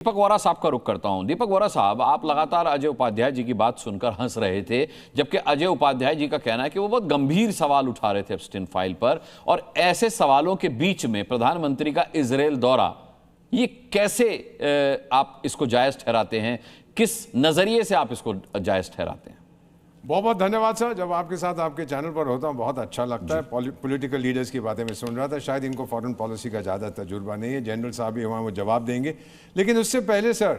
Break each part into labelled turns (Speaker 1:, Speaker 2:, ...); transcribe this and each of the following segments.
Speaker 1: दीपक वोरा साहब का रुख करता हूं। दीपक वोरा साहब, आप लगातार अजय उपाध्याय जी की बात सुनकर हंस रहे थे, जबकि अजय उपाध्याय जी का कहना है कि वो बहुत गंभीर सवाल उठा रहे थे एप्स्टीन फाइल पर। और ऐसे सवालों के बीच में प्रधानमंत्री का इजरायल दौरा, ये कैसे आप इसको जायज ठहराते हैं? किस नजरिए से आप इसको जायज ठहराते हैं?
Speaker 2: बहुत बहुत धन्यवाद सर। जब आपके साथ आपके चैनल पर होता हूँ बहुत अच्छा लगता है। पॉलिटिकल लीडर्स की बातें मैं सुन रहा था। शायद इनको फॉरेन पॉलिसी का ज़्यादा तजुर्बा नहीं है। जनरल साहब भी वहाँ वो जवाब देंगे, लेकिन उससे पहले सर,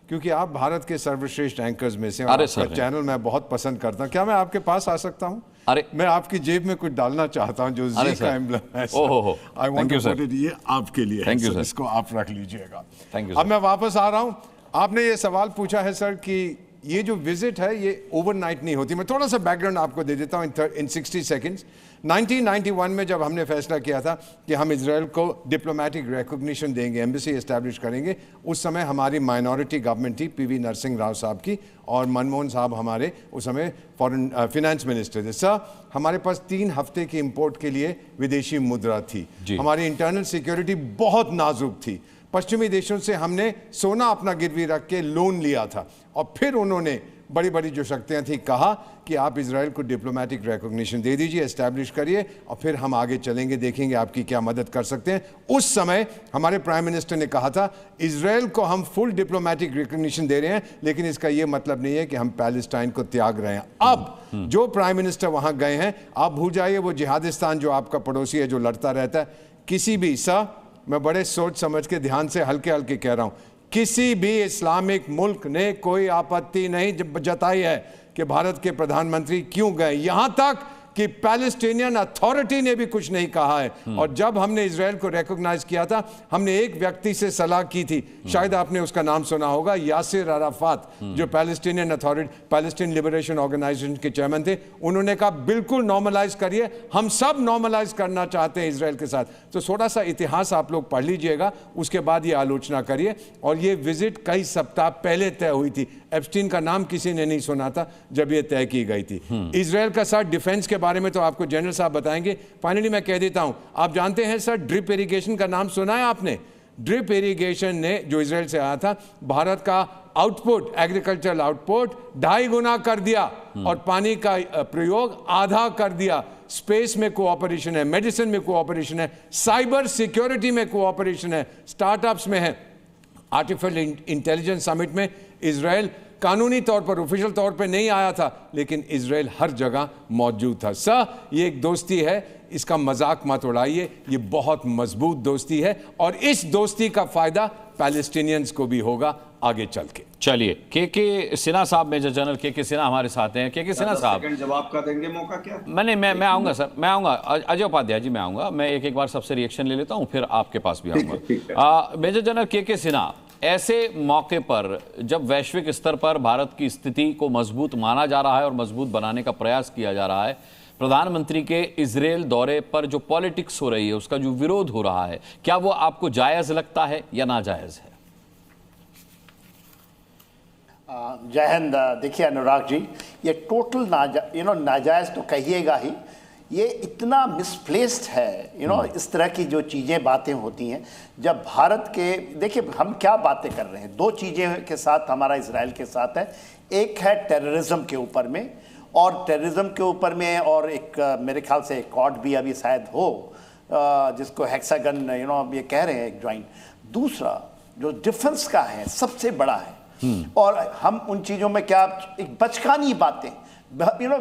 Speaker 2: क्योंकि आप भारत के सर्वश्रेष्ठ एंकर्स में से, आपका चैनल मैं बहुत पसंद करता हूँ, क्या मैं आपके पास आ सकता हूँ?
Speaker 1: अरे,
Speaker 2: मैं आपकी जेब में कुछ डालना चाहता हूँ जो जी का एम्ब्लम है। I want to put it, ये आपके लिए है सर, इसको आप रख लीजिएगा। अब मैं वापस आ रहा हूँ। आपने ये सवाल पूछा है सर कि ये जो विजिट है ये ओवरनाइट नहीं होती। मैं थोड़ा सा बैकग्राउंड आपको दे देता हूँ इन 60 सेकंड्स। 1991 में जब हमने फैसला किया था कि हम इजराइल को डिप्लोमेटिक रिकॉग्निशन देंगे, एम्बेसी एस्टैब्लिश करेंगे, उस समय हमारी माइनॉरिटी गवर्नमेंट थी, पीवी नरसिंह राव साहब की, और मनमोहन साहब हमारे उस समय फॉरेन फिनेंस मिनिस्टर थे। सर, हमारे पास 3 हफ्ते की इंपोर्ट के लिए विदेशी मुद्रा थी। हमारी इंटरनल सिक्योरिटी बहुत नाजुक थी। पश्चिमी देशों से हमने सोना अपना गिरवी रख के लोन लिया था, और फिर उन्होंने बड़ी बड़ी जो शक्तियां थी कहा कि आप इजराइल को डिप्लोमेटिक रिकॉग्निशन दे दीजिए, एस्टैब्लिश करिए, और फिर हम आगे चलेंगे, देखेंगे आपकी क्या मदद कर सकते हैं। उस समय हमारे प्राइम मिनिस्टर ने कहा था इजराइल को हम फुल डिप्लोमेटिक रिकॉग्निशन दे रहे हैं, लेकिन इसका यह मतलब नहीं है कि हम पैलेस्टाइन को त्याग रहे हैं। अब जो प्राइम मिनिस्टर वहां गए हैं, आप भूल जाइए वो जिहादिस्तान जो आपका पड़ोसी है जो लड़ता रहता है, किसी भी मैं बड़े सोच समझ के ध्यान से हल्के हल्के कह रहा हूं, किसी भी इस्लामिक मुल्क ने कोई आपत्ति नहीं जताई है कि भारत के प्रधानमंत्री क्यों गए। यहां तक कि पैलेस्टीनियन अथॉरिटी ने भी कुछ नहीं कहा है। और जब हमने इजराइल को रिकॉग्नाइज किया था, हमने एक व्यक्ति से सलाह की थी, शायद आपने उसका नाम सुना होगा, यासिर अराफात, जो Palestinian Authority, Palestine Liberation Organization के चेयरमैन थे। उन्होंने कहा बिल्कुल नॉर्मलाइज करिए, हम सब नॉर्मलाइज करना चाहते हैं इजराइल के साथ। तो थोड़ा सा इतिहास आप लोग पढ़ लीजिएगा, उसके बाद ये आलोचना करिए। और ये विजिट कई सप्ताह पहले तय हुई थी। एप्स्टीन का नाम किसी ने नहीं सुना था जब ये तय की गई थी। इजराइल का साथ डिफेंस के बारे में तो आपको जनरल साहब बताएंगे। फाइनली मैं कह देता हूं, आप जानते हैं सर, ड्रिप इरिगेशन का नाम सुना है आपने? ड्रिप इरिगेशन ने, जो इजराइल से आया था, भारत का आउटपुट, एग्रीकल्चरल आउटपुट 2.5 गुना कर दिया, और पानी का प्रयोग आधा कर दिया। स्पेस में कोऑपरेशन है, मेडिसिन में कोऑपरेशन है, साइबर सिक्योरिटी में कोऑपरेशन है, स्टार्टअप्स में है। आर्टिफिशियल इंटेलिजेंस समिट में इजराइल कानूनी तौर पर, ऑफिशियल तौर पर नहीं आया था, लेकिन इजराइल हर जगह मौजूद था। सर, ये एक दोस्ती है, इसका मजाक मत उड़ाइए, ये बहुत मजबूत दोस्ती है, और इस दोस्ती का फायदा पैलेस्टीनियंस को भी होगा आगे चल के।
Speaker 1: चलिए, के सिन्हा साहब, मेजर जनरल के सिन्हा हमारे साथ हैं। के सिन्हा साहब,
Speaker 3: जवाब का देंगे मौका क्या?
Speaker 1: मैं आऊंगा सर, मैं आऊंगा। अजय उपाध्याय जी, मैं आऊंगा। मैं एक बार सबसे रिएक्शन ले लेता हूं, फिर आपके पास भी आऊंगा। मेजर जनरल के सिन्हा, ऐसे मौके पर जब वैश्विक स्तर पर भारत की स्थिति को मजबूत माना जा रहा है और मजबूत बनाने का प्रयास किया जा रहा है, प्रधानमंत्री के इजराइल दौरे पर जो पॉलिटिक्स हो रही है, उसका जो विरोध हो रहा है, क्या वो आपको जायज लगता है या नाजायज है?
Speaker 4: जय हिंद। देखिए अनुराग जी, ये टोटल नाजायज तो कहिएगा ही, ये इतना मिसप्लेस्ड है। इस तरह की जो चीज़ें, बातें होती हैं जब भारत के, देखिए हम क्या बातें कर रहे हैं, 2 चीज़ें के साथ हमारा इजराइल के साथ है। एक है टेररिज्म के ऊपर में, और टेररिज्म के ऊपर में, और एक मेरे ख्याल से कॉड भी अभी शायद हो, जिसको हेक्सागन अब ये कह रहे हैं एक ज्वाइंट। दूसरा जो डिफेंस का है, सबसे बड़ा है। और हम उन चीज़ों में क्या, एक बचकानी बातें,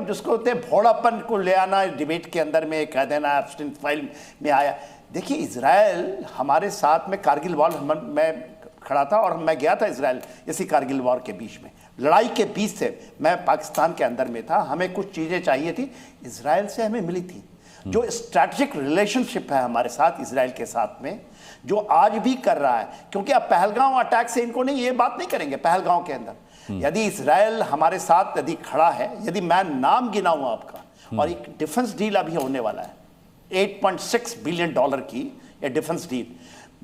Speaker 4: जिसको होते हैं भोड़ापन को ले आना डिबेट के अंदर में, कह देना एप्स्टीन फाइल में आया। देखिए, इजराइल हमारे साथ में कारगिल वॉर में खड़ा था, और मैं गया था इजराइल इसी कारगिल वॉर के बीच में, लड़ाई के बीच से मैं पाकिस्तान के अंदर में था। हमें कुछ चीज़ें चाहिए थी, इजराइल से हमें मिली थी। जो स्ट्रैटेजिक रिलेशनशिप है हमारे साथ इजराइल के साथ में, जो आज भी कर रहा है, क्योंकि अब पहलगांव अटैक से इनको नहीं, ये बात नहीं करेंगे पहलगांव के अंदर। यदि इजराइल हमारे साथ यदि खड़ा है, यदि मैं नाम गिनाऊं आपका, और एक डिफेंस डील अभी होने वाला है $8.6 बिलियन की, ये डिफेंस डील,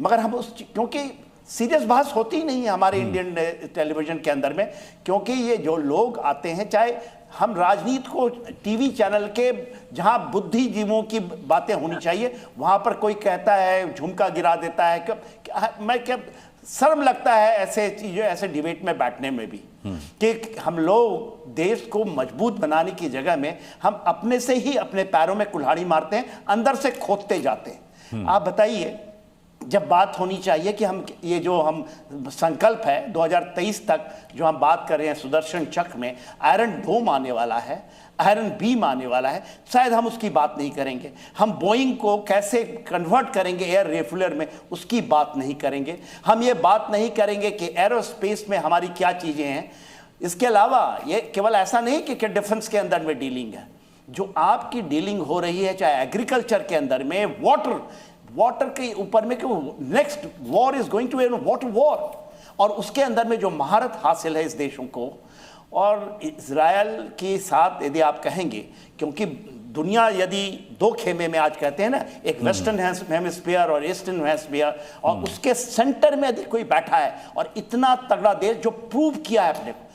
Speaker 4: मगर हम उस, क्योंकि सीरियस बहस होती ही नहीं है हमारे इंडियन टेलीविजन के अंदर में, क्योंकि ये जो लोग आते हैं, चाहे हम राजनीति को टीवी चैनल के जहां बुद्धिजीवों की बातें होनी चाहिए, वहां पर कोई कहता है झुमका गिरा देता है। मैं क्या शर्म लगता है ऐसे चीजों, ऐसे डिबेट में बैठने में भी, कि हम लोग देश को मजबूत बनाने की जगह में हम अपने से ही अपने पैरों में कुल्हाड़ी मारते हैं, अंदर से खोदते जाते हैं। आप बताइए, जब बात होनी चाहिए कि हम ये जो हम संकल्प है 2023 तक जो हम बात कर रहे हैं सुदर्शन चक्र में, आयरन डोम आने वाला है, आयरन बीम आने वाला है, शायद हम उसकी बात नहीं करेंगे। हम बोइंग को कैसे कन्वर्ट करेंगे एयर रिफ्यूलर में, उसकी बात नहीं करेंगे। हम ये बात नहीं करेंगे कि एरोस्पेस में हमारी क्या चीज़ें हैं। इसके अलावा ये केवल ऐसा नहीं कि डिफेंस के अंदर में डीलिंग है, जो आपकी डीलिंग हो रही है चाहे एग्रीकल्चर के अंदर में, वाटर के ऊपर में, कि next war is going to water war, और उसके अंदर में जो महारत हासिल है इस देशों को, और इजराइल के साथ यदि आप कहेंगे, क्योंकि दुनिया यदि दो खेमे में आज कहते हैं ना, एक वेस्टर्न हेमिस्फीयर और ईस्टर्न हेमिस्फीयर, और उसके सेंटर में यदि कोई बैठा है और इतना तगड़ा देश जो प्रूव किया है अपने को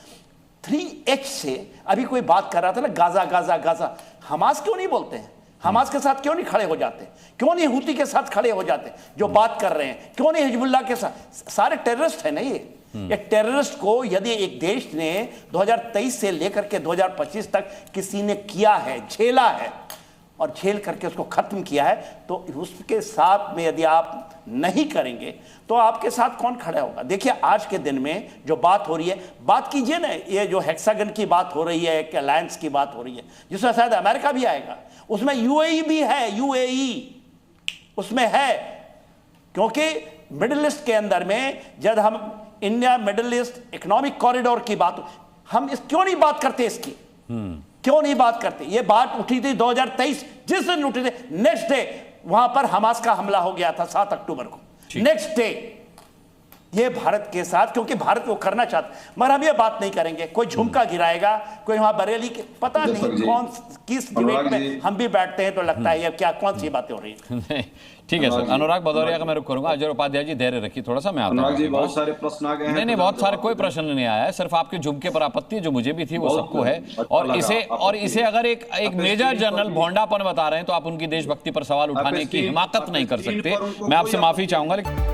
Speaker 4: 3H से, अभी कोई बात कर रहा था ना, गाजा गाजा गाजा, हमास क्यों नहीं बोलते हैं? हमास के साथ क्यों नहीं खड़े हो जाते? क्यों नहीं हूती के साथ खड़े हो जाते जो बात कर रहे हैं? क्यों नहीं हिजबुल्लाह के साथ? सारे टेररिस्ट है ना ये। एक टेररिस्ट को यदि एक देश ने 2023 से लेकर के 2025 तक किसी ने किया है, झेला है, और झेल करके उसको खत्म किया है, तो उसके साथ में यदि आप नहीं करेंगे तो आपके साथ कौन खड़ा होगा? देखिए, आज के दिन में जो बात हो रही है, बात कीजिए ना, ये जो हेक्सागन की बात हो रही है, एक अलायंस की बात हो रही है, जिसमें शायद अमेरिका भी आएगा, उसमें यूएई भी है, यूएई उसमें है, क्योंकि मिडिल ईस्ट के अंदर में जब हम India middle east economic corridor की बात, हम इस क्यों नहीं बात करते इसकी? क्यों नहीं बात करते? ये बात उठी थी 2023, जिस दिन उठी थी, नेक्स्ट डे वहां पर हमास का हमला हो गया था 7 अक्टूबर को, नेक्स्ट डे। ये भारत के साथ, क्योंकि भारत वो करना चाहता, मगर हम ये बात नहीं करेंगे। कोई झुमका गिराएगा, कोई वहां बरेली के, पता नहीं कौन किस डिबेट में हम भी बैठते हैं तो लगता है ये क्या, कौन सी बातें हो रही है।
Speaker 1: ठीक है सर, अनुराग भदौरिया का मैं रुख करूंगा। अजय उपाध्याय जी धैर्य रखिए थोड़ा सा, मैं आता हूं।
Speaker 3: बहुत सारे प्रश्न आ गए हैं।
Speaker 1: नहीं, बहुत सारे, कोई प्रश्न नहीं आया है, सिर्फ आपके झुमके पर आपत्ति जो मुझे भी थी वो सबको है, और इसे अगर एक मेजर जनरल भोंडापन बता रहे हैं तो आप उनकी देशभक्ति पर सवाल उठाने की हिमाकत नहीं कर सकते। मैं आपसे माफी चाहूंगा, लेकिन